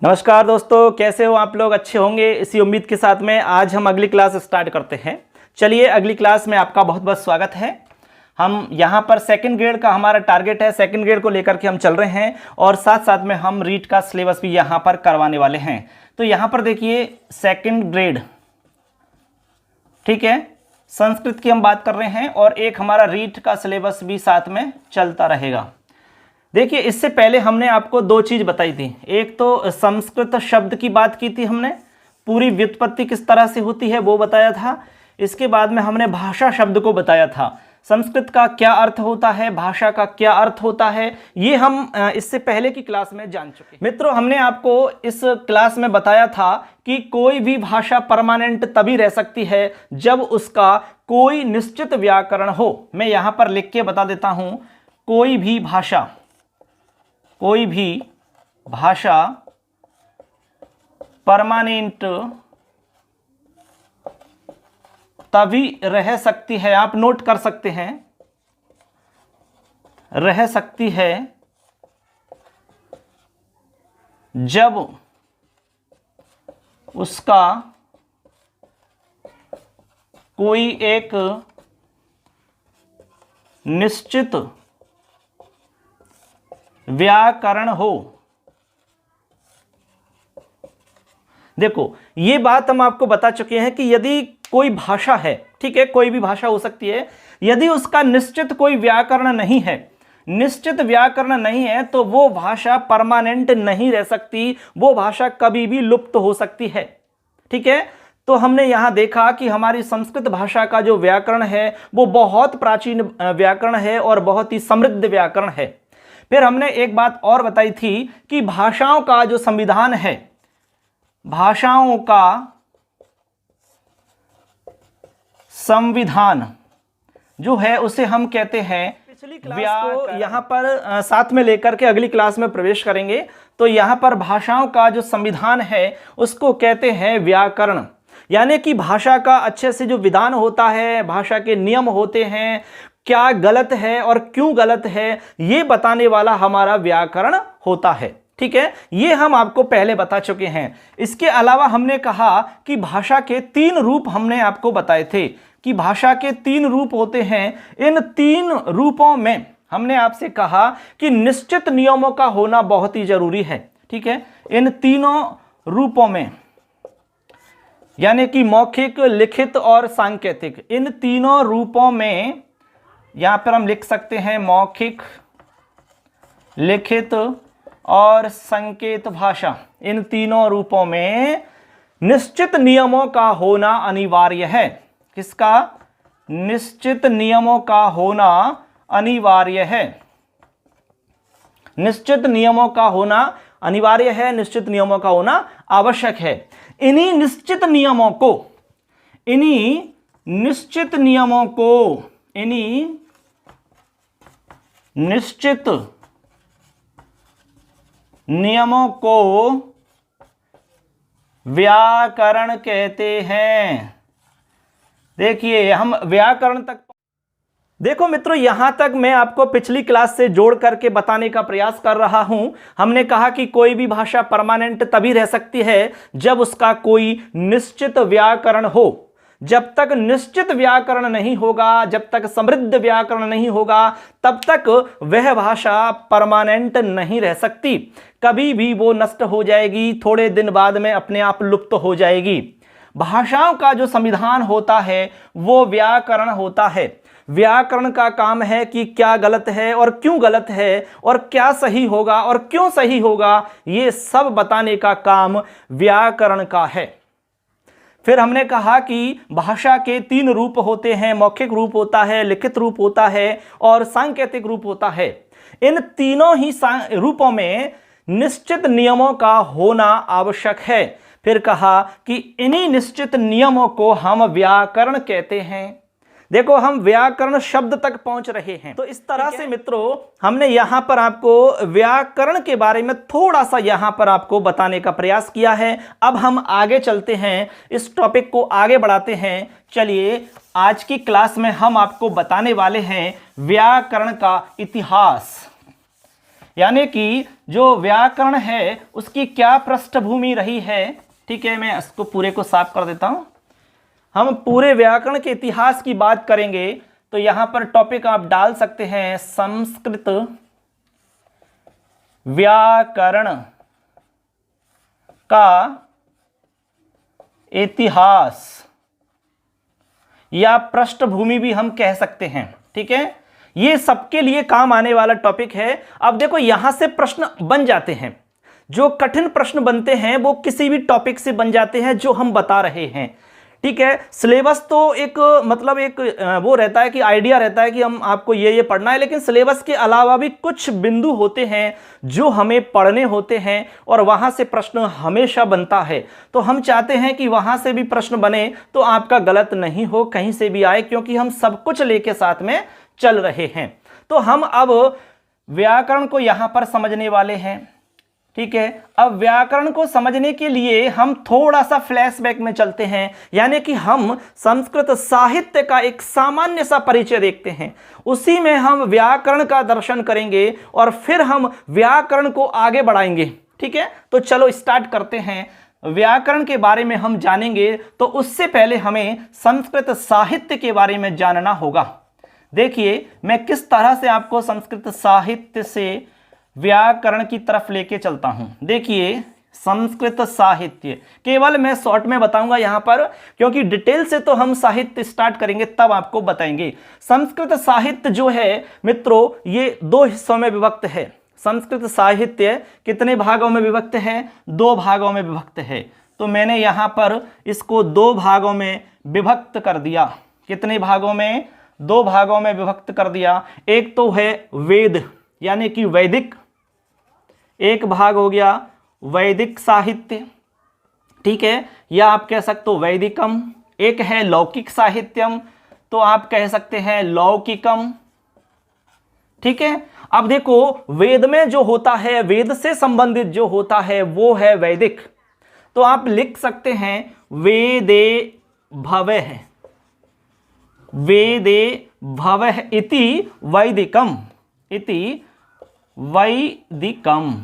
नमस्कार दोस्तों, कैसे हो आप लोग? अच्छे होंगे इसी उम्मीद के साथ में आज हम अगली क्लास स्टार्ट करते हैं। चलिए, अगली क्लास में आपका बहुत बहुत स्वागत है। हम यहाँ पर सेकंड ग्रेड का हमारा टारगेट है, सेकंड ग्रेड को लेकर के हम चल रहे हैं और साथ साथ में हम रीट का सिलेबस भी यहाँ पर करवाने वाले हैं। तो यहाँ पर देखिए सेकंड ग्रेड, ठीक है, संस्कृत की हम बात कर रहे हैं और एक हमारा रीट का सिलेबस भी साथ में चलता रहेगा। देखिए, इससे पहले हमने आपको दो चीज़ बताई थी। एक तो संस्कृत शब्द की बात की थी, हमने पूरी व्युत्पत्ति किस तरह से होती है वो बताया था। इसके बाद में हमने भाषा शब्द को बताया था, संस्कृत का क्या अर्थ होता है, भाषा का क्या अर्थ होता है, ये हम इससे पहले की क्लास में जान चुके हैं। मित्रों, हमने आपको इस क्लास में बताया था कि कोई भी भाषा परमानेंट तभी रह सकती है जब उसका कोई निश्चित व्याकरण हो। मैं यहाँ पर लिख के बता देता हूँ, कोई भी भाषा परमानेंट तभी रह सकती है, आप नोट कर सकते हैं, रह सकती है जब उसका कोई एक निश्चित व्याकरण हो। देखो, ये बात हम आपको बता चुके हैं कि यदि कोई भाषा है, ठीक है, कोई भी भाषा हो सकती है, यदि उसका निश्चित कोई व्याकरण नहीं है, निश्चित व्याकरण नहीं है, तो वो भाषा परमानेंट नहीं रह सकती, वो भाषा कभी भी लुप्त हो सकती है। ठीक है, तो हमने यहां देखा कि हमारी संस्कृत भाषा का जो व्याकरण है वो बहुत प्राचीन व्याकरण है और बहुत ही समृद्ध व्याकरण है। फिर हमने एक बात और बताई थी कि भाषाओं का जो संविधान है, भाषाओं का संविधान जो है उसे हम कहते हैं, पिछली क्लास को यहां पर साथ में लेकर के अगली क्लास में प्रवेश करेंगे। तो यहां पर भाषाओं का जो संविधान है उसको कहते हैं व्याकरण, यानी कि भाषा का अच्छे से जो विधान होता है, भाषा के नियम होते हैं, क्या गलत है और क्यों गलत है, ये बताने वाला हमारा व्याकरण होता है। ठीक है, ये हम आपको पहले बता चुके हैं। इसके अलावा हमने कहा कि भाषा के 3 रूप हमने आपको बताए थे कि भाषा के 3 रूप होते हैं। इन 3 रूपों में हमने आपसे कहा कि निश्चित नियमों का होना बहुत ही जरूरी है। ठीक है, इन तीनों रूपों में, यानी कि मौखिक, लिखित और सांकेतिक, इन तीनों रूपों में, यहां पर हम लिख सकते हैं मौखिक, लिखित और संकेत भाषा, इन तीनों रूपों में निश्चित नियमों का होना अनिवार्य है। किसका? निश्चित नियमों का होना अनिवार्य है। निश्चित नियमों का होना अनिवार्य है, निश्चित नियमों का होना आवश्यक है। इन्हीं निश्चित नियमों को, इन्हीं निश्चित नियमों को, इन्हीं निश्चित नियमों को व्याकरण कहते हैं। देखिए, हम व्याकरण तक, देखो मित्रों, यहां तक मैं आपको पिछली क्लास से जोड़ करके बताने का प्रयास कर रहा हूं। हमने कहा कि कोई भी भाषा परमानेंट तभी रह सकती है जब उसका कोई निश्चित व्याकरण हो। जब तक निश्चित व्याकरण नहीं होगा, जब तक समृद्ध व्याकरण नहीं होगा, तब तक वह भाषा परमानेंट नहीं रह सकती। कभी भी वो नष्ट हो जाएगी, थोड़े दिन बाद में अपने आप लुप्त हो जाएगी। भाषाओं का जो संविधान होता है वो व्याकरण होता है। व्याकरण का काम है कि क्या गलत है और क्यों गलत है, और क्या सही होगा और क्यों सही होगा, ये सब बताने का काम व्याकरण का है। फिर हमने कहा कि भाषा के 3 रूप होते हैं, मौखिक रूप होता है, लिखित रूप होता है और सांकेतिक रूप होता है। इन तीनों ही रूपों में निश्चित नियमों का होना आवश्यक है। फिर कहा कि इन्हीं निश्चित नियमों को हम व्याकरण कहते हैं। देखो, हम व्याकरण शब्द तक पहुंच रहे हैं। तो इस तरह से मित्रों, हमने यहां पर आपको व्याकरण के बारे में थोड़ा सा यहां पर आपको बताने का प्रयास किया है। अब हम आगे चलते हैं, इस टॉपिक को आगे बढ़ाते हैं। चलिए, आज की क्लास में हम आपको बताने वाले हैं व्याकरण का इतिहास। यानी कि जो व्याकरण है उसकी क्या पृष्ठभूमि रही है। ठीक है, मैं इसको पूरे को साफ कर देता हूं। हम पूरे व्याकरण के इतिहास की बात करेंगे तो यहां पर टॉपिक आप डाल सकते हैं संस्कृत व्याकरण का इतिहास या पृष्ठभूमि भी हम कह सकते हैं। ठीक है, ये सबके लिए काम आने वाला टॉपिक है। अब देखो यहां से प्रश्न बन जाते हैं, जो कठिन प्रश्न बनते हैं वो किसी भी टॉपिक से बन जाते हैं जो हम बता रहे हैं। ठीक है, सिलेबस तो एक मतलब एक वो रहता है कि आइडिया रहता है कि हम आपको ये पढ़ना है, लेकिन सिलेबस के अलावा भी कुछ बिंदु होते हैं जो हमें पढ़ने होते हैं और वहां से प्रश्न हमेशा बनता है। तो हम चाहते हैं कि वहां से भी प्रश्न बने तो आपका गलत नहीं हो, कहीं से भी आए, क्योंकि हम सब कुछ लेके साथ में चल रहे हैं। तो हम अब व्याकरण को यहां पर समझने वाले हैं। ठीक है, अब व्याकरण को समझने के लिए हम थोड़ा सा फ्लैशबैक में चलते हैं, यानी कि हम संस्कृत साहित्य का एक सामान्य सा परिचय देखते हैं, उसी में हम व्याकरण का दर्शन करेंगे और फिर हम व्याकरण को आगे बढ़ाएंगे। ठीक है, तो चलो स्टार्ट करते हैं। व्याकरण के बारे में हम जानेंगे तो उससे पहले हमें संस्कृत साहित्य के बारे में जानना होगा। देखिए मैं किस तरह से आपको संस्कृत साहित्य से व्याकरण की तरफ लेके चलता हूं। देखिए संस्कृत साहित्य केवल मैं शॉर्ट में बताऊंगा यहां पर, क्योंकि डिटेल से तो हम साहित्य स्टार्ट करेंगे तब आपको बताएंगे। संस्कृत साहित्य जो है मित्रों ये दो हिस्सों में विभक्त है। संस्कृत साहित्य कितने भागों में विभक्त है? दो भागों में विभक्त है। तो मैंने यहां पर इसको दो भागों में विभक्त कर दिया। कितने भागों में? दो भागों में विभक्त कर दिया। एक तो है वेद यानी कि वैदिक, एक भाग हो गया वैदिक साहित्य। ठीक है, या आप कह सकते हो वैदिकम। एक है लौकिक साहित्यम, तो आप कह सकते हैं लौकिकम। ठीक है, अब देखो वेद में जो होता है, वेद से संबंधित जो होता है वो है वैदिक। तो आप लिख सकते हैं वेदे भवः, वेदे भवः इति वैदिकम, इति वैदिकम,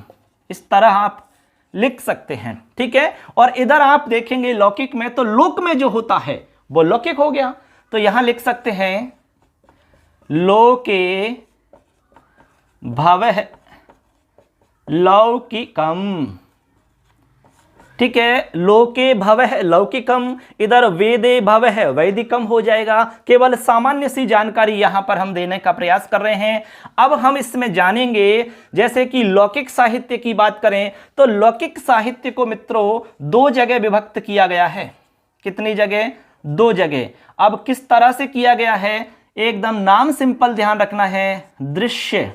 इस तरह आप लिख सकते हैं। ठीक है, और इधर आप देखेंगे लौकिक में, तो लोक में जो होता है वो लौकिक हो गया। तो यहां लिख सकते हैं लोके भवः लौकिकम। ठीक है, लोके भवः लौकिकम, इधर वेदे भवः वैदिकम हो जाएगा। केवल सामान्य सी जानकारी यहां पर हम देने का प्रयास कर रहे हैं। अब हम इसमें जानेंगे, जैसे कि लौकिक साहित्य की बात करें तो लौकिक साहित्य को मित्रों दो जगह विभक्त किया गया है। कितनी जगह? दो जगह। अब किस तरह से किया गया है? एकदम नाम सिंपल ध्यान रखना है, दृश्य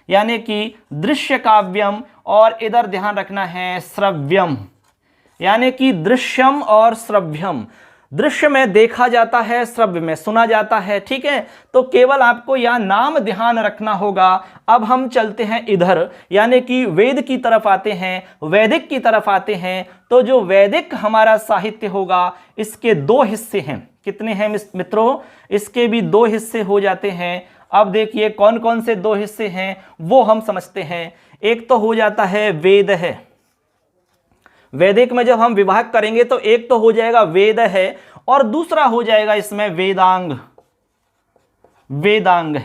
यानी कि दृश्य काव्यम, और इधर ध्यान रखना है श्रव्यम यानी कि दृश्यम और श्रव्यम। दृश्य में देखा जाता है, श्रव्य में सुना जाता है। ठीक है, तो केवल आपको यह नाम ध्यान रखना होगा। अब हम चलते हैं इधर, यानी कि वेद की तरफ आते हैं, वैदिक की तरफ आते हैं। तो जो वैदिक हमारा साहित्य होगा इसके दो हिस्से हैं। कितने हैं मित्रों? इसके भी दो हिस्से हो जाते हैं। अब देखिए कौन कौन से दो हिस्से हैं वो हम समझते हैं। एक तो हो जाता है वेद है, वैदिक में जब हम विभाग करेंगे तो एक तो हो जाएगा वेद है और दूसरा हो जाएगा इसमें वेदांग, वेदांग।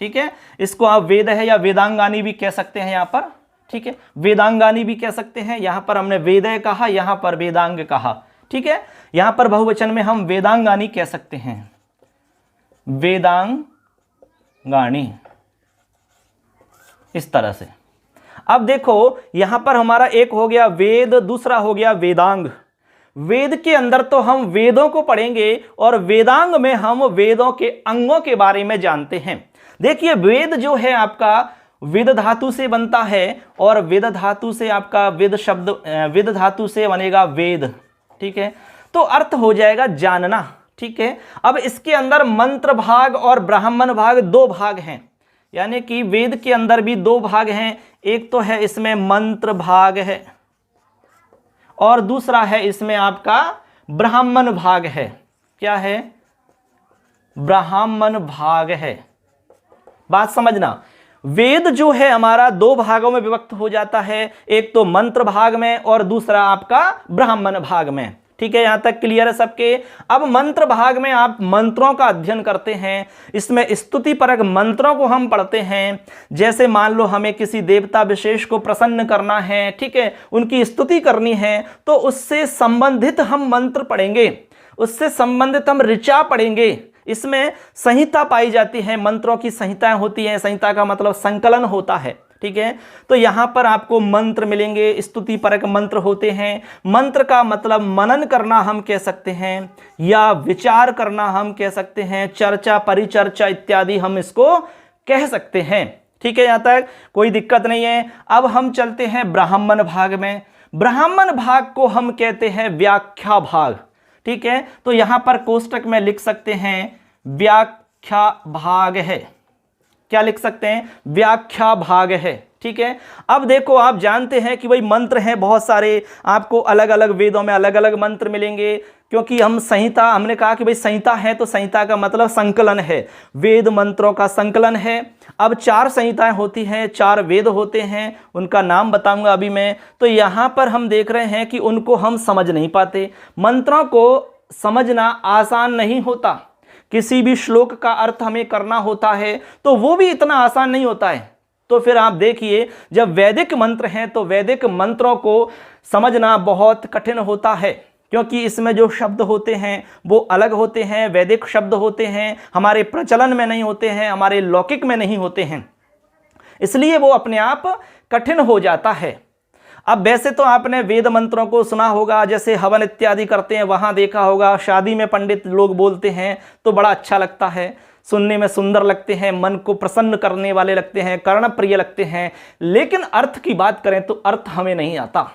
ठीक है, इसको आप वेद है या वेदांगानी भी कह सकते हैं यहां पर। ठीक है, वेदांगानी भी कह सकते हैं। यहां पर हमने वेदय कहा, यहां पर वेदांग कहा। ठीक है, यहां पर बहुवचन में हम वेदांगानी कह सकते हैं, वेदांगानी, इस तरह से। अब देखो यहां पर हमारा एक हो गया वेद, दूसरा हो गया वेदांग। वेद के अंदर तो हम वेदों को पढ़ेंगे और वेदांग में हम वेदों के अंगों के बारे में जानते हैं। देखिए वेद जो है आपका विद धातु से बनता है और विद धातु से आपका विद शब्द, विद धातु से बनेगा वेद। ठीक है, तो अर्थ हो जाएगा जानना। ठीक है, अब इसके अंदर मंत्र भाग और ब्राह्मण भाग दो भाग हैं, यानी कि वेद के अंदर भी दो भाग हैं। एक तो है इसमें मंत्र भाग है और दूसरा है इसमें आपका ब्राह्मण भाग है। क्या है? ब्राह्मण भाग है। बात समझना, वेद जो है हमारा दो भागों में विभक्त हो जाता है, एक तो मंत्र भाग में और दूसरा आपका ब्राह्मण भाग में। ठीक है, यहां तक क्लियर है सबके। अब मंत्र भाग में आप मंत्रों का अध्ययन करते हैं, इसमें स्तुति परक मंत्रों को हम पढ़ते हैं। जैसे मान लो हमें किसी देवता विशेष को प्रसन्न करना है, ठीक है, उनकी स्तुति करनी है, तो उससे संबंधित हम मंत्र पढ़ेंगे, उससे संबंधित हम ऋचा पढ़ेंगे। इसमें संहिता पाई जाती है, मंत्रों की संहिताएं होती हैं, संहिता का मतलब संकलन होता है। ठीक है, तो यहां पर आपको मंत्र मिलेंगे, स्तुति परक मंत्र होते हैं। मंत्र का मतलब मनन करना हम कह सकते हैं, या विचार करना हम कह सकते हैं, चर्चा परिचर्चा इत्यादि हम इसको कह सकते हैं। ठीक है, यहां तक कोई दिक्कत नहीं है। अब हम चलते हैं ब्राह्मण भाग में। ब्राह्मण भाग को हम कहते हैं व्याख्या भाग। ठीक है, तो यहां पर कोष्टक में लिख सकते हैं व्याख्या भाग है। क्या लिख सकते हैं? व्याख्या भाग है। ठीक है, अब देखो आप जानते हैं कि भाई मंत्र हैं बहुत सारे, आपको अलग अलग वेदों में अलग अलग मंत्र मिलेंगे, क्योंकि हम संहिता, हमने कहा कि भाई संहिता है तो संहिता का मतलब संकलन है, वेद मंत्रों का संकलन है। अब 4 संहिताएं होती हैं, 4 वेद होते हैं, उनका नाम बताऊंगा अभी मैं। तो यहां पर हम देख रहे हैं कि उनको हम समझ नहीं पाते, मंत्रों को समझना आसान नहीं होता। किसी भी श्लोक का अर्थ हमें करना होता है तो वो भी इतना आसान नहीं होता है। तो फिर आप देखिए, जब वैदिक मंत्र हैं तो वैदिक मंत्रों को समझना बहुत कठिन होता है, क्योंकि इसमें जो शब्द होते हैं वो अलग होते हैं, वैदिक शब्द होते हैं, हमारे प्रचलन में नहीं होते हैं, हमारे लौकिक में नहीं होते हैं, इसलिए वो अपने आप कठिन हो जाता है। अब वैसे तो आपने वेद मंत्रों को सुना होगा, जैसे हवन इत्यादि करते हैं वहां देखा होगा, शादी में पंडित लोग बोलते हैं तो बड़ा अच्छा लगता है, सुनने में सुंदर लगते हैं, मन को प्रसन्न करने वाले लगते हैं, कर्णप्रिय लगते हैं। लेकिन अर्थ की बात करें तो अर्थ हमें नहीं आता।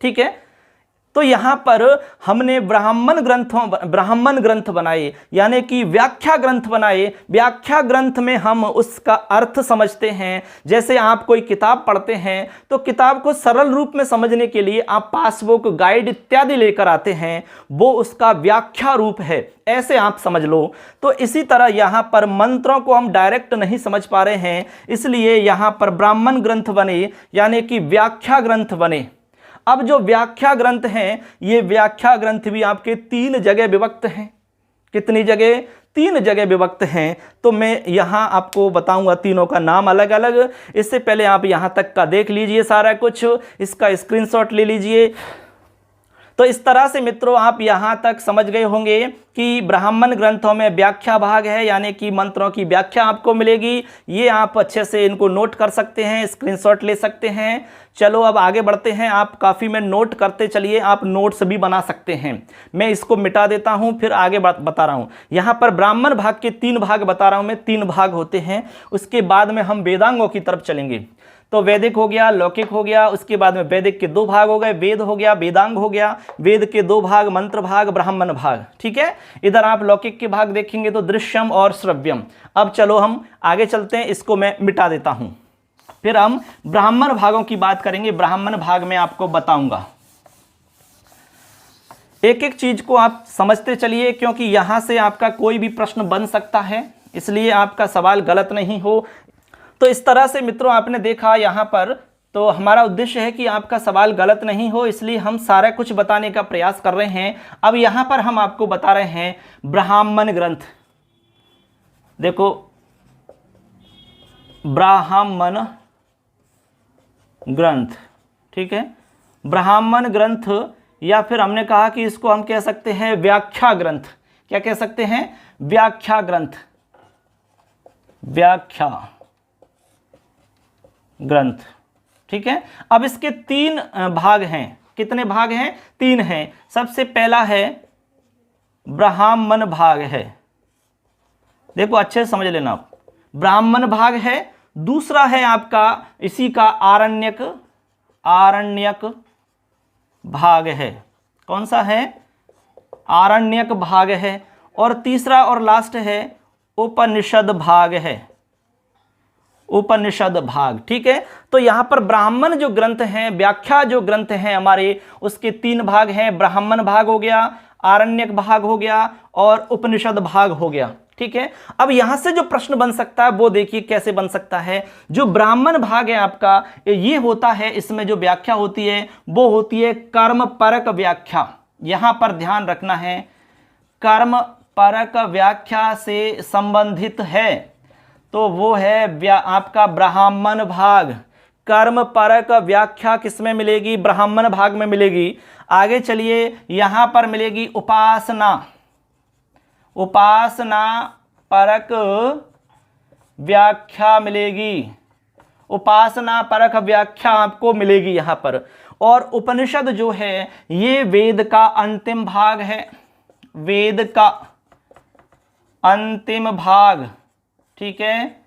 ठीक है, तो यहां पर हमने ब्राह्मण ग्रंथ बनाए, यानी कि व्याख्या ग्रंथ बनाए। व्याख्या ग्रंथ में हम उसका अर्थ समझते हैं। जैसे आप कोई किताब पढ़ते हैं तो किताब को सरल रूप में समझने के लिए आप पासबुक, गाइड इत्यादि लेकर आते हैं, वो उसका व्याख्या रूप है, ऐसे आप समझ लो। तो इसी तरह यहां पर मंत्रों को हम डायरेक्ट नहीं समझ पा रहे हैं, इसलिए यहां पर ब्राह्मण ग्रंथ बने, यानी कि व्याख्या ग्रंथ बने। अब जो व्याख्या ग्रंथ हैं, ये व्याख्या ग्रंथ भी आपके 3 जगह विभक्त हैं। कितनी जगह? 3 जगह विभक्त हैं। तो मैं यहां आपको बताऊंगा, तीनों का नाम अलग अलग। इससे पहले आप यहां तक का देख लीजिए सारा कुछ, इसका स्क्रीनशॉट ले लीजिए। तो इस तरह से मित्रों आप यहां तक समझ गए होंगे कि ब्राह्मण ग्रंथों में व्याख्या भाग है, यानी कि मंत्रों की व्याख्या आपको मिलेगी। ये आप अच्छे से इनको नोट कर सकते हैं, स्क्रीनशॉट ले सकते हैं। चलो अब आगे बढ़ते हैं। आप काफ़ी में नोट करते चलिए, आप नोट्स भी बना सकते हैं। मैं इसको मिटा देता हूं, फिर आगे बता रहा हूं। यहां पर ब्राह्मण भाग के 3 भाग बता रहा हूं मैं, 3 भाग होते हैं। उसके बाद में हम वेदांगों की तरफ चलेंगे। तो वैदिक हो गया, लौकिक हो गया, उसके बाद में वैदिक के 2 भाग हो गए, वेद हो गया, वेदांग हो गया, वेद के 2 भाग, मंत्र भाग, ब्राह्मण भाग। ठीक है, इधर आप लौकिक के भाग देखेंगे तो दृश्यम और श्रव्यम। अब चलो हम आगे चलते हैं, इसको मैं मिटा देता हूं, फिर हम ब्राह्मण भागों की बात करेंगे। ब्राह्मण भाग में आपको बताऊंगा, एक एक चीज को आप समझते चलिए, क्योंकि यहां से आपका कोई भी प्रश्न बन सकता है, इसलिए आपका सवाल गलत नहीं हो। तो इस तरह से मित्रों आपने देखा यहाँ पर, तो हमारा उद्देश्य है कि आपका सवाल गलत नहीं हो, इसलिए हम सारा कुछ बताने का प्रयास कर रहे हैं। अब यहाँ पर हम आपको बता रहे हैं ब्राह्मण ग्रंथ। देखो, ब्राह्मण ग्रंथ, ठीक है, ब्राह्मण ग्रंथ, या फिर हमने कहा कि इसको हम कह सकते हैं व्याख्या ग्रंथ। क्या कह सकते हैं? व्याख्या ग्रंथ, व्याख्या ग्रंथ। ठीक है, अब इसके 3 भाग हैं। कितने भाग हैं? 3 हैं। सबसे पहला है ब्राह्मण भाग है, देखो अच्छे से समझ लेना आप, ब्राह्मण भाग है। दूसरा है आपका इसी का आरण्यक भाग है। कौन सा है? आरण्यक भाग है। और तीसरा और लास्ट है उपनिषद भाग है, उपनिषद भाग। ठीक है, तो यहां पर ब्राह्मण जो ग्रंथ हैं, व्याख्या जो ग्रंथ हैं हमारे, उसके 3 भाग हैं। ब्राह्मण भाग हो गया, आरण्यक भाग हो गया और उपनिषद भाग हो गया। ठीक है। अब यहां से जो प्रश्न बन सकता है वो देखिए कैसे बन सकता है। जो ब्राह्मण भाग है आपका, ये होता है, इसमें जो व्याख्या होती है वो होती है कर्म परक व्याख्या। यहां पर ध्यान रखना है, कर्म परक व्याख्या से संबंधित है तो वो है आपका ब्राह्मण भाग। कर्म परक व्याख्या किसमें मिलेगी? ब्राह्मण भाग में मिलेगी। आगे चलिए, यहां पर मिलेगी उपासना, उपासना परक व्याख्या मिलेगी, उपासना परक व्याख्या आपको मिलेगी यहां पर। और उपनिषद जो है ये वेद का अंतिम भाग है, वेद का अंतिम भाग, ठीक है,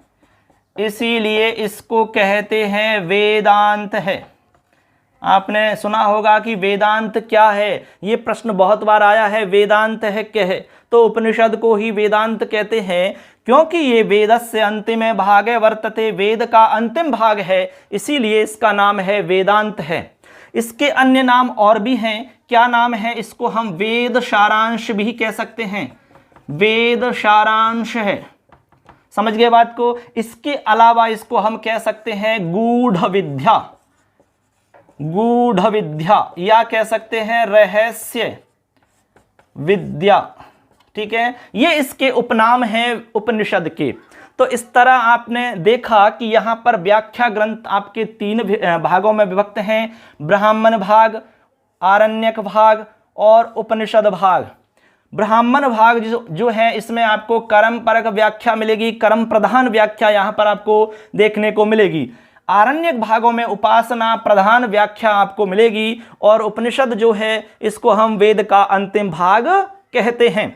इसीलिए इसको कहते हैं वेदांत है। आपने सुना होगा कि वेदांत क्या है, ये प्रश्न बहुत बार आया है, वेदांत है क्या है? तो उपनिषद को ही वेदांत कहते हैं क्योंकि ये वेदस्य अंतिम भाग वर्तते, वेद का अंतिम भाग है, इसीलिए इसका नाम है वेदांत है। इसके अन्य नाम और भी हैं, क्या नाम है? इसको हम वेद सारांश भी कह सकते हैं, वेद सारांश है, समझ गए बात को। इसके अलावा इसको हम कह सकते हैं गूढ़ विद्या, गूढ़ विद्या, या कह सकते हैं रहस्य विद्या, ठीक है। ये इसके उपनाम हैं उपनिषद के। तो इस तरह आपने देखा कि यहां पर व्याख्या ग्रंथ आपके 3 भागों में विभक्त हैं, ब्राह्मण भाग, आरण्यक भाग और उपनिषद भाग। ब्राह्मण भाग जो है इसमें आपको कर्म परक व्याख्या मिलेगी, कर्म प्रधान व्याख्या यहां पर आपको देखने को मिलेगी। आरण्यक भागों में उपासना प्रधान व्याख्या आपको मिलेगी। और उपनिषद जो है इसको हम वेद का अंतिम भाग कहते हैं।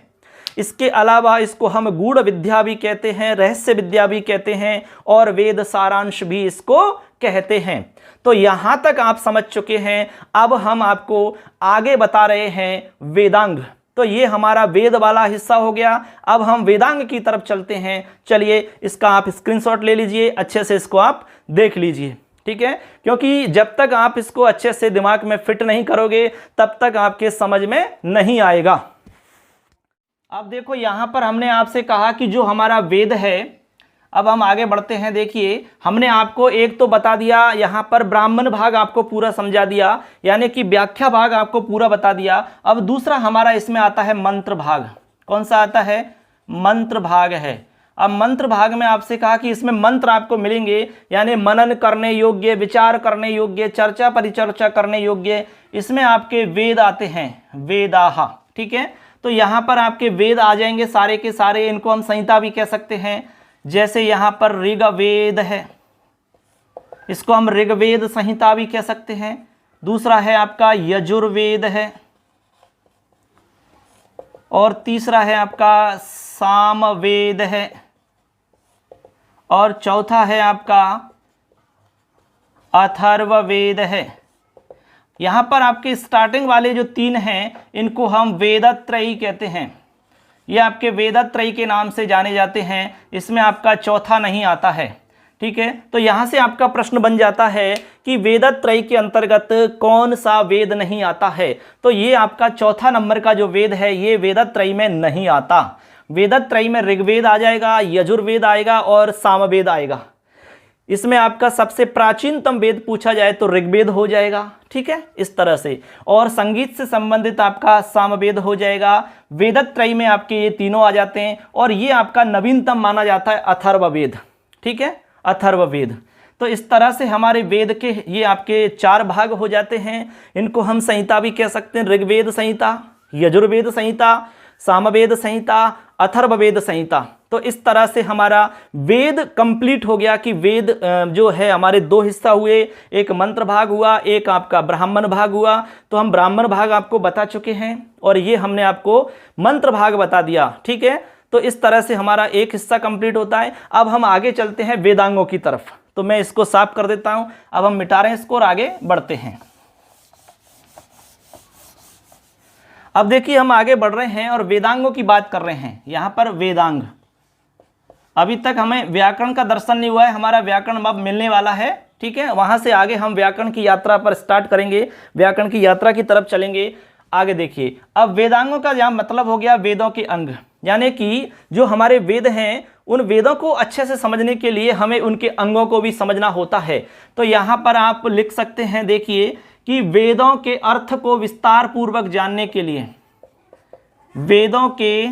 इसके अलावा इसको हम गूढ़ विद्या भी कहते हैं, रहस्य विद्या भी कहते हैं और वेद सारांश भी इसको कहते हैं। तो यहां तक आप समझ चुके हैं। अब हम आपको आगे बता रहे हैं वेदांग। तो ये हमारा वेद वाला हिस्सा हो गया। अब हम वेदांग की तरफ चलते हैं। चलिए इसका आप स्क्रीनशॉट ले लीजिए, अच्छे से इसको आप देख लीजिए, ठीक है, क्योंकि जब तक आप इसको अच्छे से दिमाग में फिट नहीं करोगे तब तक आपके समझ में नहीं आएगा। अब देखो यहां पर हमने आपसे कहा कि जो हमारा वेद है, अब हम आगे बढ़ते हैं। देखिए हमने आपको एक तो बता दिया, यहां पर ब्राह्मण भाग आपको पूरा समझा दिया, यानी कि व्याख्या भाग आपको पूरा बता दिया। अब दूसरा हमारा इसमें आता है मंत्र भाग। कौन सा आता है? मंत्र भाग है। अब मंत्र भाग में आपसे कहा कि इसमें मंत्र आपको मिलेंगे, यानी मनन करने योग्य, विचार करने योग्य, चर्चा परिचर्चा करने योग्य। इसमें आपके वेद आते हैं, वेदाहा, ठीक है। तो यहां पर आपके वेद आ जाएंगे सारे के सारे। इनको हम संहिता भी कह सकते हैं। जैसे यहां पर ऋग्वेद है, इसको हम ऋग्वेद संहिता भी कह सकते हैं। दूसरा है आपका यजुर्वेद है और तीसरा है आपका सामवेद है और चौथा है आपका अथर्ववेद है। यहां पर आपके स्टार्टिंग वाले जो 3 हैं इनको हम वेदत्रयी कहते हैं। ये आपके वेदत्रयी के नाम से जाने जाते हैं। इसमें आपका चौथा नहीं आता है, ठीक है। तो यहां से आपका प्रश्न बन जाता है कि वेदत्रयी के अंतर्गत कौन सा वेद नहीं आता है। तो ये आपका चौथा नंबर का जो वेद है ये वेदत्रयी में नहीं आता। वेदत्रयी में ऋग्वेद आ जाएगा, यजुर्वेद आएगा और सामवेद आएगा। इसमें आपका सबसे प्राचीनतम वेद पूछा जाए तो ऋग्वेद हो जाएगा, ठीक है, इस तरह से। और संगीत से संबंधित आपका सामवेद हो जाएगा। वेदत्रयी में आपके ये तीनों आ जाते हैं और ये आपका नवीनतम माना जाता है अथर्ववेद, ठीक है, अथर्ववेद। तो इस तरह से हमारे वेद के ये आपके 4 भाग हो जाते हैं। इनको हम संहिता भी कह सकते हैं, ऋग्वेद संहिता, यजुर्वेद संहिता, सामवेद संहिता, अथर्ववेद संहिता। तो इस तरह से हमारा वेद कंप्लीट हो गया कि वेद जो है हमारे 2 हिस्सा हुए, एक मंत्र भाग हुआ, एक आपका ब्राह्मण भाग हुआ। तो हम ब्राह्मण भाग आपको बता चुके हैं और ये हमने आपको मंत्र भाग बता दिया, ठीक है। तो इस तरह से हमारा एक हिस्सा कंप्लीट होता है। अब हम आगे चलते हैं वेदांगों की तरफ। तो मैं इसको साफ कर देता हूं, अब हम मिटा रहे हैं इसको और आगे बढ़ते हैं। अब देखिए हम आगे बढ़ रहे हैं और वेदांगों की बात कर रहे हैं। यहां पर वेदांग, अभी तक हमें व्याकरण का दर्शन नहीं हुआ है, हमारा व्याकरण अब मिलने वाला है, ठीक है। वहां से आगे हम व्याकरण की यात्रा पर स्टार्ट करेंगे, व्याकरण की यात्रा की तरफ चलेंगे। आगे देखिए, अब वेदांगों का यहाँ मतलब हो गया वेदों के अंग, यानी कि जो हमारे वेद हैं उन वेदों को अच्छे से समझने के लिए हमें उनके अंगों को भी समझना होता है। तो यहाँ पर आप लिख सकते हैं, देखिए कि वेदों के अर्थ को विस्तार पूर्वक जानने के लिए, वेदों के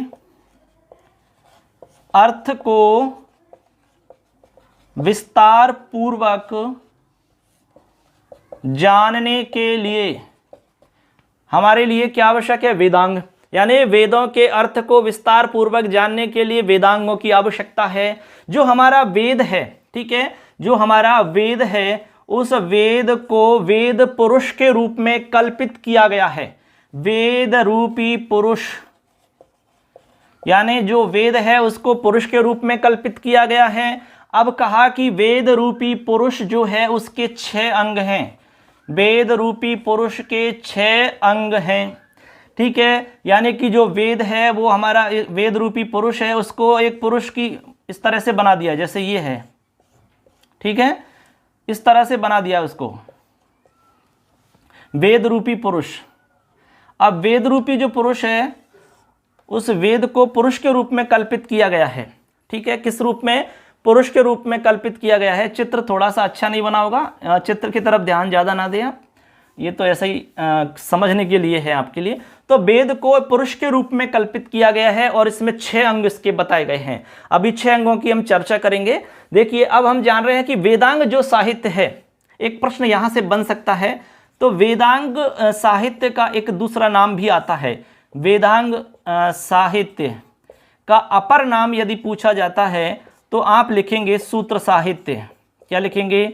अर्थ को विस्तार पूर्वक जानने के लिए हमारे लिए क्या आवश्यक है? वेदांग। यानी वेदों के अर्थ को विस्तार पूर्वक जानने के लिए वेदांगों की आवश्यकता है। जो हमारा वेद है, ठीक है, जो हमारा वेद है उस वेद को वेद पुरुष के रूप में कल्पित किया गया है। वेद रूपी पुरुष, यानी जो वेद है उसको पुरुष के रूप में कल्पित किया गया है। अब कहा कि वेद रूपी पुरुष जो है उसके 6 अंग हैं। वेद रूपी पुरुष के 6 अंग हैं, ठीक है। यानी कि जो वेद है वो हमारा वेद रूपी पुरुष है, उसको एक पुरुष की इस तरह से बना दिया, जैसे ये है, ठीक है, इस तरह से बना दिया उसको, वेद रूपी पुरुष। अब वेद रूपी जो पुरुष है उस वेद को पुरुष के रूप में कल्पित किया गया है, ठीक है। किस रूप में? पुरुष के रूप में कल्पित किया गया है। चित्र थोड़ा सा अच्छा नहीं बना होगा, चित्र की तरफ ध्यान ज़्यादा ना दें आप, ये तो ऐसा ही समझने के लिए है आपके लिए। तो वेद को पुरुष के रूप में कल्पित किया गया है और इसमें 6 अंग इसके बताए गए हैं। अभी 6 अंगों की हम चर्चा करेंगे। देखिए, अब हम जान रहे हैं कि वेदांग जो साहित्य है, एक प्रश्न यहाँ से बन सकता है, तो वेदांग साहित्य का एक दूसरा नाम भी आता है। वेदांग साहित्य का अपर नाम यदि पूछा जाता है तो आप लिखेंगे सूत्र साहित्य। क्या लिखेंगे?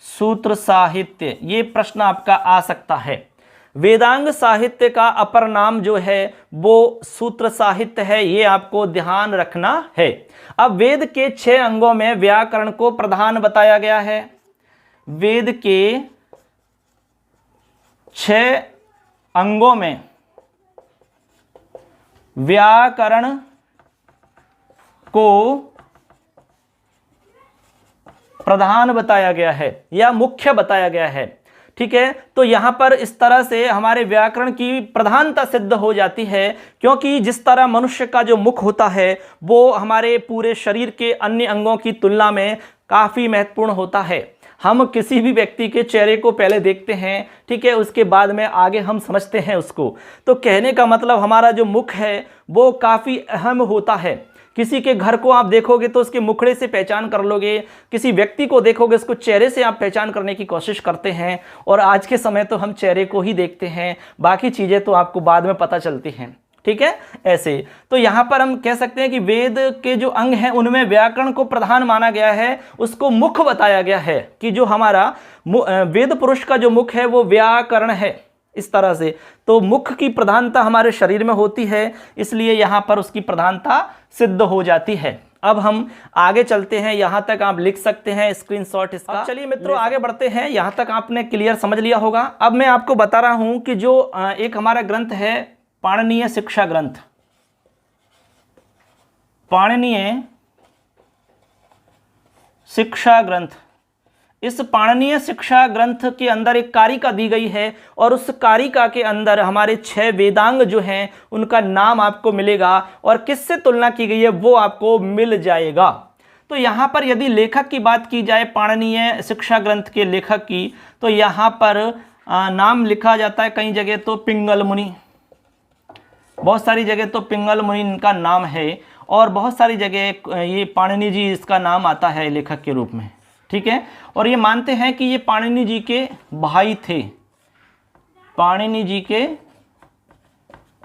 सूत्र साहित्य। ये प्रश्न आपका आ सकता है। वेदांग साहित्य का अपर नाम जो है वो सूत्र साहित्य है, ये आपको ध्यान रखना है। अब वेद के 6 अंगों में व्याकरण को प्रधान बताया गया है। वेद के 6 अंगों में व्याकरण को प्रधान बताया गया है या मुख्य बताया गया है, ठीक है। तो यहां पर इस तरह से हमारे व्याकरण की प्रधानता सिद्ध हो जाती है, क्योंकि जिस तरह मनुष्य का जो मुख होता है वो हमारे पूरे शरीर के अन्य अंगों की तुलना में काफ़ी महत्वपूर्ण होता है। हम किसी भी व्यक्ति के चेहरे को पहले देखते हैं, ठीक है, उसके बाद में आगे हम समझते हैं उसको। तो कहने का मतलब हमारा जो मुख है वो काफ़ी अहम होता है। किसी के घर को आप देखोगे तो उसके मुखड़े से पहचान कर लोगे, किसी व्यक्ति को देखोगे उसको चेहरे से आप पहचान करने की कोशिश करते हैं। और आज के समय तो हम चेहरे को ही देखते हैं, बाकी चीज़ें तो आपको बाद में पता चलती हैं, ठीक है। ऐसे तो यहाँ पर हम कह सकते हैं कि वेद के जो अंग हैं उनमें व्याकरण को प्रधान माना गया है, उसको मुख्य बताया गया है कि जो हमारा वेद पुरुष का जो मुख है वो व्याकरण है। इस तरह से तो मुख की प्रधानता हमारे शरीर में होती है, इसलिए यहाँ पर उसकी प्रधानता सिद्ध हो जाती है। अब हम आगे चलते हैं, यहाँ तक आप लिख सकते हैं स्क्रीनशॉट इसका। चलिए मित्रों आगे बढ़ते हैं, यहाँ तक आपने क्लियर समझ लिया होगा। अब मैं आपको बता रहा हूँ कि जो एक हमारा ग्रंथ है पाणिनीय शिक्षा ग्रंथ, पाणिनीय शिक्षा ग्रंथ, इस पाणिनीय शिक्षा ग्रंथ के अंदर एक कारिका दी गई है और उस कारिका के अंदर हमारे 6 वेदांग जो हैं उनका नाम आपको मिलेगा और किससे तुलना की गई है वो आपको मिल जाएगा। तो यहाँ पर यदि लेखक की बात की जाए पाणिनीय शिक्षा ग्रंथ के लेखक की, तो यहाँ पर नाम लिखा जाता है कई जगह तो पिंगल मुनि, बहुत सारी जगह तो पिंगल मुनि इनका नाम है और बहुत सारी जगह ये पाणिनि जी इसका नाम आता है लेखक के रूप में, ठीक है। और ये मानते हैं कि ये पाणिनि जी के भाई थे, पाणिनि जी के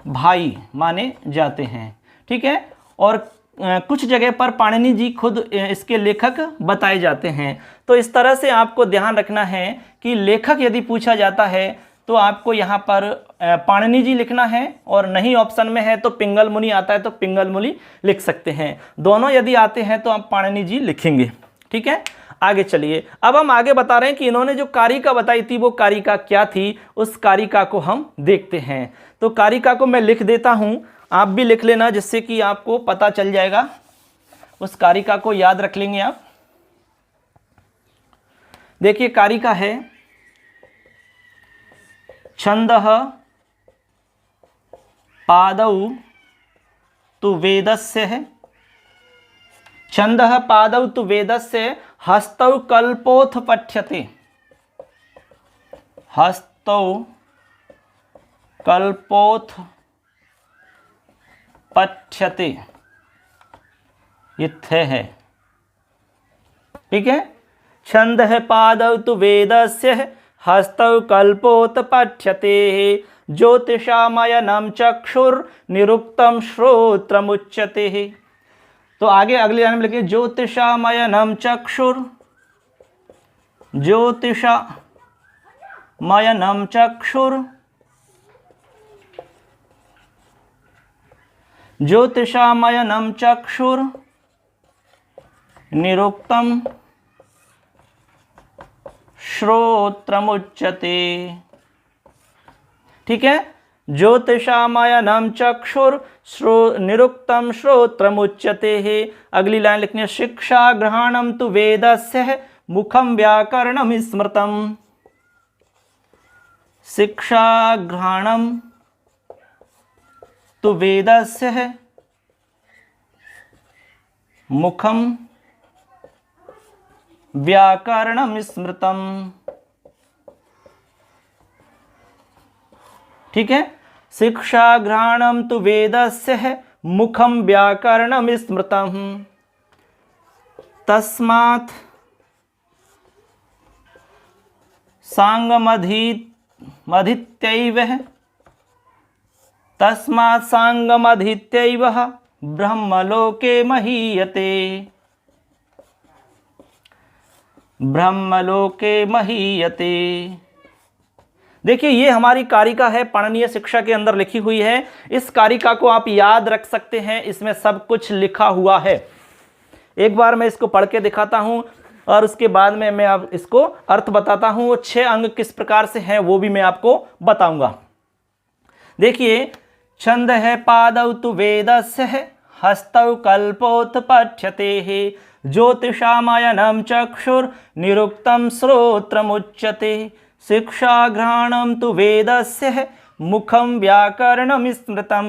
भाई माने जाते हैं, ठीक है। और कुछ जगह पर पाणिनि जी खुद इसके लेखक बताए जाते हैं। तो इस तरह से आपको ध्यान रखना है कि लेखक यदि पूछा जाता है तो आपको यहाँ पर पाणिनि जी लिखना है, और नहीं ऑप्शन में है तो पिंगल मुनि आता है तो पिंगल मुनि लिख सकते हैं। दोनों यदि आते हैं तो आप पाणिनि जी लिखेंगे, ठीक है। आगे चलिए, अब हम आगे बता रहे हैं कि इन्होंने जो कारिका बताई थी वो कारिका क्या थी, उस कारिका को हम देखते हैं। तो कारिका को मैं लिख देता हूं, आप भी लिख लेना जिससे कि आपको पता चल जाएगा, उस कारिका को याद रख लेंगे आप। देखिए कारिका है छंदः पादौ तु वेदस्य है, छंदः पादौ तु वेदस्य, हस्तौ कल्पोऽथ पठ्यते, हस्तौ कल्पोऽथ पठ्यते, ये थे है। ठीक है, छंद है पादौ तु वेदस्य, हस्तौ कल्पोऽथ पठ्यते, ज्योतिषामयनं चक्षुर्निरुक्तं श्रोत्रमुच्यते। तो आगे अगली लाइन में लिखिए ज्योतिषामयनं चक्षुर, ज्योतिषामयनं चक्षुर, ज्योतिषामयनं चक्षुर निरुक्तं श्रोत्रमुच्यते। ठीक है, ज्योतिषामयनं चक्षुर निरुक्तं श्रोत्रमुच्यते है। अगली लाइन लिखनी है शिक्षा ग्रहणं तु वेदस्य, मुखं व्याकरणं स्मृतम्, शिक्षा ग्रहणं तु वेदस्य, मुखं व्याकरणं स्मृतम्। ठीक है, शिक्षा ग्रहणं तु वेदस्य, मुखं व्याकरणं स्मृतम्, तस्मात् सांगमधीत्यैव, तस्मात् सांगमधीत्यैव ब्रह्मलोके महीयते, ब्रह्मलोके महीयते। देखिए ये हमारी कारिका है, पाणिनीय शिक्षा के अंदर लिखी हुई है। इस कारिका को आप याद रख सकते हैं, इसमें सब कुछ लिखा हुआ है। एक बार मैं इसको पढ़ के दिखाता हूं और उसके बाद में मैं अब इसको अर्थ बताता हूं। वो 6 अंग किस प्रकार से हैं वो भी मैं आपको बताऊंगा। देखिए, छंद है पादौ तु वेदस्य, हस्तौ कल्पोऽथ पठ्यते, ज्योतिषामयनं चक्षुर्निरुक्तं श्रोत्रमुच्यते, शिक्षा ग्रहणं तु वेदस्य, मुखं व्याकरणं स्मृतं,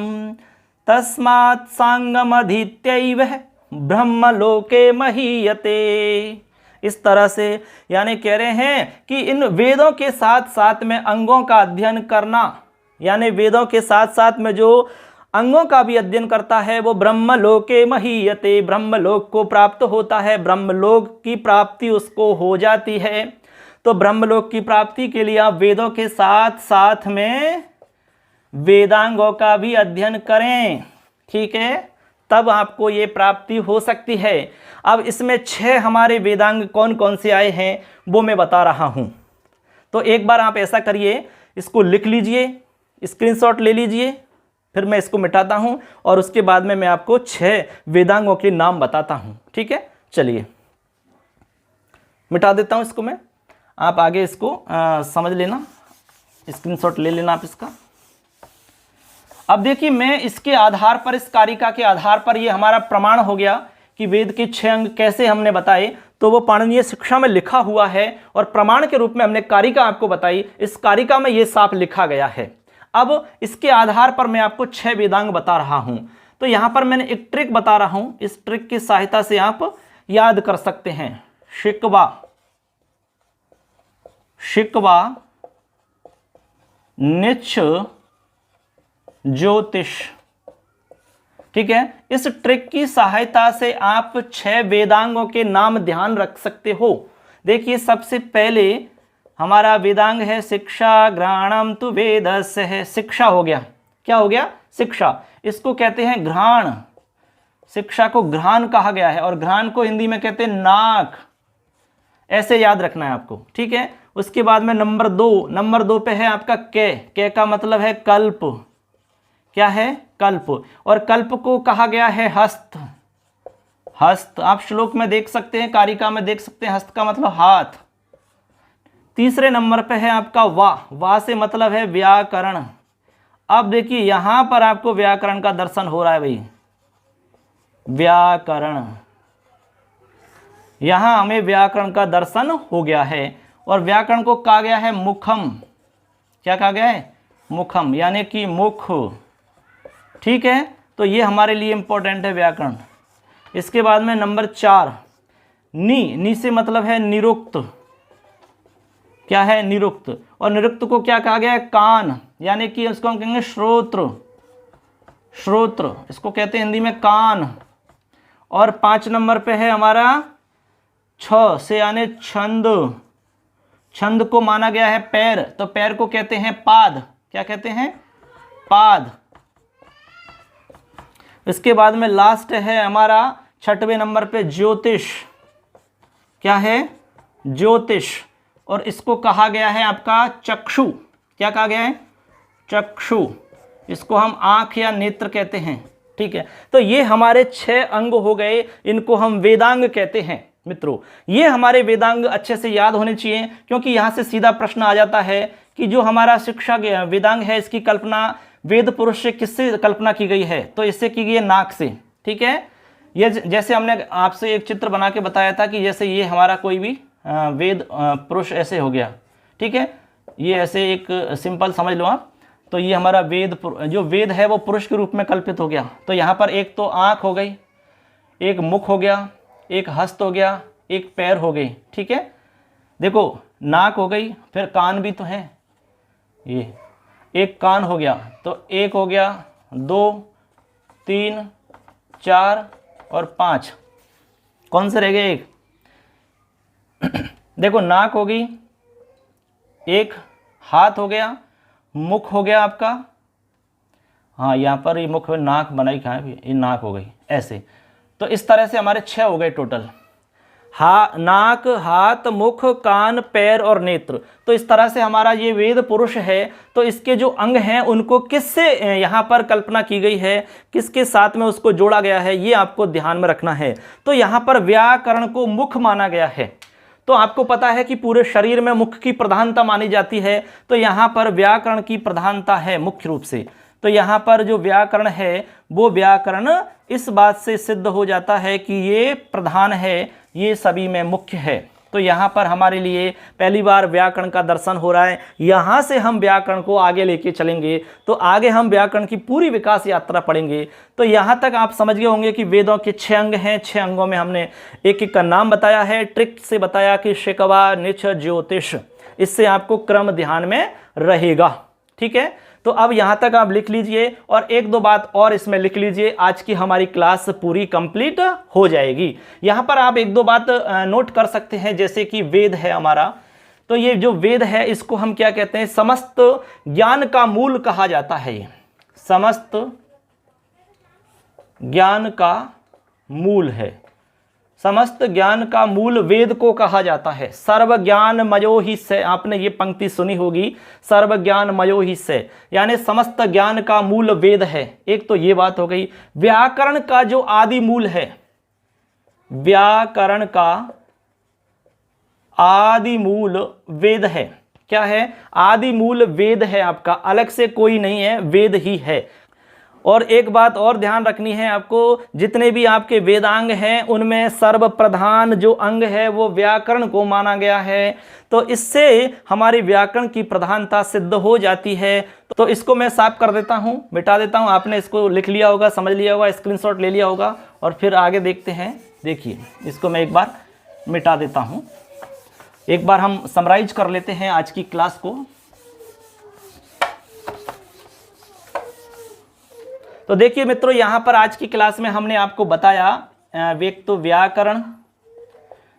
तस्मात् सांगमधीत्यैव ब्रह्मलोके महीयते। इस तरह से यानी कह रहे हैं कि इन वेदों के साथ साथ में अंगों का अध्ययन करना, यानी वेदों के साथ साथ में जो अंगों का भी अध्ययन करता है वो ब्रह्मलोके महीयते, ब्रह्मलोक को प्राप्त होता है, ब्रह्मलोक की प्राप्ति उसको हो जाती है। तो ब्रह्मलोक की प्राप्ति के लिए आप वेदों के साथ साथ में वेदांगों का भी अध्ययन करें। ठीक है, तब आपको ये प्राप्ति हो सकती है। अब इसमें 6 हमारे वेदांग कौन कौन से आए हैं वो मैं बता रहा हूँ। तो एक बार आप ऐसा करिए, इसको लिख लीजिए, स्क्रीनशॉट ले लीजिए, फिर मैं इसको मिटाता हूँ और उसके बाद में मैं आपको 6 वेदांगों के नाम बताता हूँ। ठीक है, चलिए मिटा देता हूँ इसको मैं, आप आगे इसको समझ लेना, स्क्रीनशॉट ले लेना आप इसका। अब देखिए, मैं इसके आधार पर, इस कारिका के आधार पर, ये हमारा प्रमाण हो गया कि वेद के 6 अंग कैसे हमने बताए। तो वो पाणिनीय शिक्षा में लिखा हुआ है और प्रमाण के रूप में हमने कारिका आपको बताई। इस कारिका में ये साफ लिखा गया है। अब इसके आधार पर मैं आपको 6 वेदांग बता रहा हूं। तो यहां पर मैंने एक ट्रिक बता रहा हूं, इस ट्रिक की सहायता से आप याद कर सकते हैं। शिकवा, शिकवा, निच, ज्योतिष। ठीक है, इस ट्रिक की सहायता से आप 6 वेदांगों के नाम ध्यान रख सकते हो। देखिए, सबसे पहले हमारा वेदांग है शिक्षा ग्रहणम तु वेदस्य है। शिक्षा हो गया, क्या हो गया? शिक्षा। इसको कहते हैं घ्राण, शिक्षा को घ्राण कहा गया है और घ्राण को हिंदी में कहते हैं नाक। ऐसे याद रखना है आपको। ठीक है, उसके बाद में नंबर 2, नंबर 2 पे है आपका कै का मतलब है कल्प। क्या है? कल्प। और कल्प को कहा गया है हस्त। हस्त आप श्लोक में देख सकते हैं, कारिका में देख सकते हैं, हस्त का मतलब हाथ। तीसरे नंबर पे है आपका वा से मतलब है व्याकरण। अब देखिए यहां पर आपको व्याकरण का दर्शन हो रहा है भाई, व्याकरण, यहां हमें व्याकरण का दर्शन हो गया है। और व्याकरण को कहा गया है मुखम। क्या कहा गया है? मुखम, यानी कि मुख। ठीक है, तो ये हमारे लिए इंपॉर्टेंट है व्याकरण। इसके बाद में नंबर 4, नी से मतलब है निरुक्त। क्या है? निरुक्त। और निरुक्त को क्या कहा गया है? कान, यानी कि उसको हम कहेंगे श्रोत्र। श्रोत्र इसको कहते हैं हिंदी में कान। और 5 नंबर पे है हमारा छ से यानी छंद। छंद को माना गया है पैर, तो पैर को कहते हैं पाद। क्या कहते हैं? पाद। इसके बाद में लास्ट है हमारा 6वें नंबर पे ज्योतिष। क्या है? ज्योतिष। और इसको कहा गया है आपका चक्षु। क्या कहा गया है? चक्षु। इसको हम आँख या नेत्र कहते हैं। ठीक है, तो ये हमारे 6 अंग हो गए, इनको हम वेदांग कहते हैं। मित्रों, ये हमारे वेदांग अच्छे से याद होने चाहिए, क्योंकि यहाँ से सीधा प्रश्न आ जाता है कि जो हमारा शिक्षा वेदांग है, इसकी कल्पना वेद पुरुष से किससे कल्पना की गई है? तो इससे की गई है नाक से। ठीक है, ये जैसे हमने आपसे एक चित्र बना के बताया था कि जैसे ये हमारा कोई भी वेद पुरुष ऐसे हो गया। ठीक है, ये ऐसे एक सिंपल समझ लो आप। तो ये हमारा जो वेद है वो पुरुष के रूप में कल्पित हो गया। तो यहाँ पर एक तो आँख हो गई, एक मुख हो गया, एक हस्त हो गया, एक पैर हो गई। ठीक है, देखो नाक हो गई, फिर कान भी तो है, ये एक कान हो गया, तो 1 हो गया, 2, 3, 4 और 5। कौन से रह गए? 1। देखो नाक हो गई, एक हाथ हो गया, मुख हो गया आपका, हाँ यहाँ पर ये मुख नाक बनाई कहाँ है, ये नाक हो गई ऐसे। तो इस तरह से हमारे 6 हो गए टोटल। नाक, हाथ, मुख, कान, पैर और नेत्र। तो इस तरह से हमारा ये वेद पुरुष है। तो इसके जो अंग हैं उनको किससे यहाँ पर कल्पना की गई है, किसके साथ में उसको जोड़ा गया है, ये आपको ध्यान में रखना है। तो यहाँ पर व्याकरण को मुख माना गया है। तो आपको पता है कि पूरे शरीर में मुख की प्रधानता मानी जाती है, तो यहाँ पर व्याकरण की प्रधानता है मुख्य रूप से। तो यहाँ पर जो व्याकरण है वो व्याकरण इस बात से सिद्ध हो जाता है कि ये प्रधान है, ये सभी में मुख्य है। तो यहाँ पर हमारे लिए पहली बार व्याकरण का दर्शन हो रहा है। यहाँ से हम व्याकरण को आगे लेके चलेंगे, तो आगे हम व्याकरण की पूरी विकास यात्रा पढ़ेंगे। तो यहाँ तक आप समझ गए होंगे कि वेदों के 6 अंग हैं। 6 अंगों में हमने एक एक का नाम बताया है, ट्रिक से बताया कि शिकवा, निच, ज्योतिष। इससे आपको क्रम ध्यान में रहेगा। ठीक है, तो अब यहाँ तक आप लिख लीजिए और 1-2 बात और इसमें लिख लीजिए। आज की हमारी क्लास पूरी कंप्लीट हो जाएगी। यहाँ पर आप 1-2 बात नोट कर सकते हैं, जैसे कि वेद है हमारा। तो ये जो वेद है इसको हम क्या कहते हैं? समस्त ज्ञान का मूल कहा जाता है। ये समस्त ज्ञान का मूल है। समस्त ज्ञान का मूल वेद को कहा जाता है। सर्व ज्ञान मयो ही से, आपने ये पंक्ति सुनी होगी, सर्व ज्ञान मयो ही से, यानी समस्त ज्ञान का मूल वेद है। एक तो ये बात हो गई। व्याकरण का जो आदि मूल है, व्याकरण का आदि मूल वेद है। क्या है? आदि मूल वेद है आपका, अलग से कोई नहीं है, वेद ही है। और एक बात और ध्यान रखनी है आपको, जितने भी आपके वेदांग हैं उनमें सर्वप्रधान जो अंग है वो व्याकरण को माना गया है। तो इससे हमारी व्याकरण की प्रधानता सिद्ध हो जाती है। तो इसको मैं साफ कर देता हूँ, मिटा देता हूँ। आपने इसको लिख लिया होगा, समझ लिया होगा, स्क्रीनशॉट ले लिया होगा, और फिर आगे देखते हैं। देखिए, इसको मैं एक बार मिटा देता हूँ। एक बार हम समराइज कर लेते हैं आज की क्लास को। तो देखिए मित्रों, यहाँ पर आज की क्लास में हमने आपको बताया एक तो व्याकरण,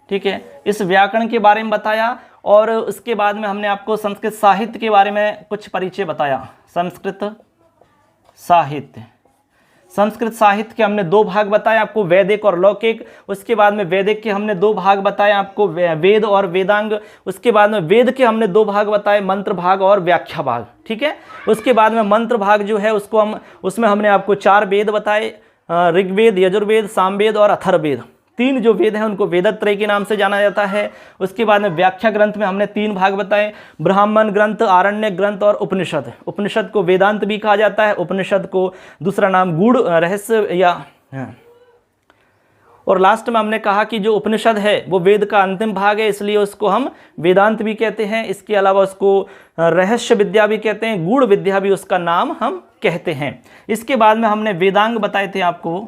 ठीक है, इस व्याकरण के बारे में बताया, और उसके बाद में हमने आपको संस्कृत साहित्य के बारे में कुछ परिचय बताया। संस्कृत साहित्य, संस्कृत साहित्य के हमने 2 भाग बताए आपको, वैदिक और लौकिक। उसके बाद में वैदिक के हमने 2 भाग बताए आपको, वेद और वेदांग। उसके बाद में वेद के हमने 2 भाग बताए, मंत्र भाग और व्याख्या भाग। ठीक है, उसके बाद में मंत्र भाग जो है उसमें हमने आपको 4 वेद बताए, ऋग्वेद, यजुर्वेद, सामवेद और अथर्ववेद। 3 जो वेद हैं उनको वेदत्रय के नाम से जाना जाता है। उसके बाद में व्याख्या ग्रंथ में हमने 3 भाग बताए, ब्राह्मण ग्रंथ, आरण्य ग्रंथ और उपनिषद। उपनिषद को वेदांत भी कहा जाता है, उपनिषद को दूसरा नाम गूढ़ रहस्य या और लास्ट में हमने कहा कि जो उपनिषद है वो वेद का अंतिम भाग है, इसलिए उसको हम वेदांत भी कहते हैं। इसके अलावा उसको रहस्य विद्या भी कहते हैं, गूढ़ विद्या भी उसका नाम हम कहते हैं। इसके बाद में हमने वेदांग बताए थे आपको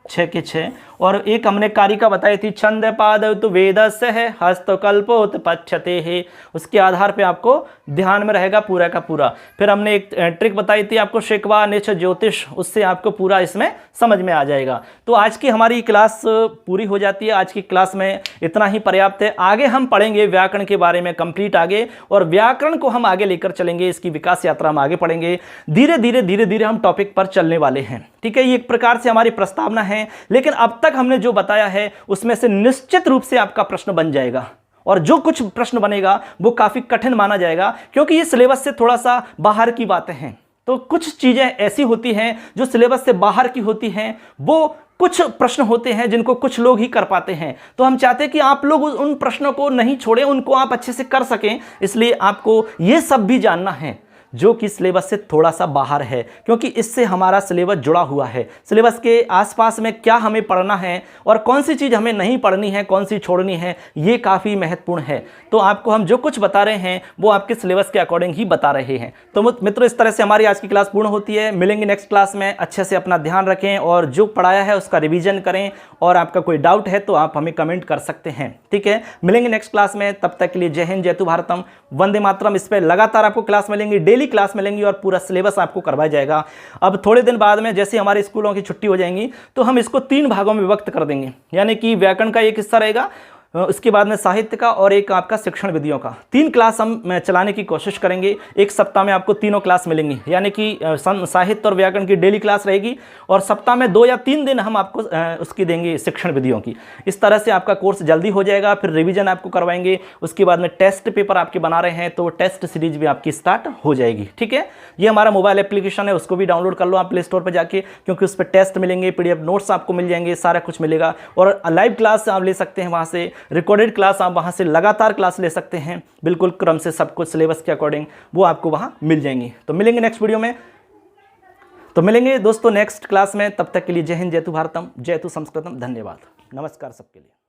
6 के 6, और एक हमने कारिका बताई थी, छंद पाद तो वेदस्य है हस्तकल्पोत्पच्छते है। उसके आधार पे आपको ध्यान में रहेगा पूरा का पूरा। फिर हमने एक ट्रिक बताई थी आपको, शेकवा निच ज्योतिष, उससे आपको पूरा इसमें समझ में आ जाएगा। तो आज की हमारी क्लास पूरी हो जाती है। आज की क्लास में इतना ही पर्याप्त है। आगे हम पढ़ेंगे व्याकरण के बारे में कंप्लीट आगे, और व्याकरण को हम आगे लेकर चलेंगे। इसकी विकास यात्रा हम आगे पढ़ेंगे। धीरे धीरे हम टॉपिक पर चलने वाले हैं, ठीक है। ये एक प्रकार से हमारी प्रस्तावना है, लेकिन अब तक हमने जो बताया है उसमें से निश्चित रूप से आपका प्रश्न बन जाएगा, और जो कुछ प्रश्न बनेगा वो काफी कठिन माना जाएगा, क्योंकि ये सिलेबस से थोड़ा सा बाहर की बातें हैं। तो कुछ चीजें ऐसी होती हैं जो सिलेबस से बाहर की होती हैं, वो कुछ प्रश्न होते हैं जिनको कुछ लोग ही कर पाते हैं। तो हम चाहते हैं कि आप लोग उन प्रश्नों को नहीं छोड़ें, उनको आप अच्छे से कर सकें। इसलिए आपको ये सब भी जानना है जो कि सिलेबस से थोड़ा सा बाहर है, क्योंकि इससे हमारा सिलेबस जुड़ा हुआ है। सिलेबस के आसपास में क्या हमें पढ़ना है और कौन सी चीज़ हमें नहीं पढ़नी है, कौन सी छोड़नी है, ये काफ़ी महत्वपूर्ण है। तो आपको हम जो कुछ बता रहे हैं वो आपके सिलेबस के अकॉर्डिंग ही बता रहे हैं। तो मित्रों, इस तरह से हमारी आज की क्लास पूर्ण होती है। मिलेंगे नेक्स्ट क्लास में। अच्छे से अपना ध्यान रखें और जो पढ़ाया है उसका रिविजन करें, और आपका कोई डाउट है तो आप हमें कमेंट कर सकते हैं, ठीक है। मिलेंगे नेक्स्ट क्लास में। तब तक के लिए जय हिंद, जय भारतम, वंदे मातरम। इस पर लगातार आपको क्लास मिलेंगी, डेली क्लास मिलेंगी, और पूरा सिलेबस आपको करवाया जाएगा। अब थोड़े दिन बाद में जैसे हमारे स्कूलों की छुट्टी हो जाएंगी तो हम इसको 3 भागों में विभक्त कर देंगे। यानी कि व्याकरण का एक हिस्सा रहेगा, उसके बाद में साहित्य का, और एक आपका शिक्षण विधियों का। 3 क्लास हम चलाने की कोशिश करेंगे। एक सप्ताह में आपको तीनों क्लास मिलेंगी, यानी कि साहित्य और व्याकरण की डेली क्लास रहेगी, और सप्ताह में 2 या 3 दिन हम आपको उसकी देंगे शिक्षण विधियों की। इस तरह से आपका कोर्स जल्दी हो जाएगा। फिर रिवीजन आपको करवाएंगे, उसके बाद में टेस्ट पेपर आपके बना रहे हैं, तो टेस्ट सीरीज भी आपकी स्टार्ट हो जाएगी, ठीक है। ये हमारा मोबाइल एप्लीकेशन है, उसको भी डाउनलोड कर लो आप प्ले स्टोर पर जाके, क्योंकि उस पर टेस्ट मिलेंगे, PDF नोट्स आपको मिल जाएंगे, सारा कुछ मिलेगा। और लाइव क्लास आप ले सकते हैं वहाँ से, रिकॉर्डेड क्लास आप वहां से लगातार क्लास ले सकते हैं, बिल्कुल क्रम से, सब कुछ सिलेबस के अकॉर्डिंग वो आपको वहां मिल जाएंगी। तो मिलेंगे नेक्स्ट वीडियो में, तो मिलेंगे दोस्तों नेक्स्ट क्लास में। तब तक के लिए जय हिंद, जय भारतम, जय संस्कृतम। धन्यवाद, नमस्कार सबके लिए।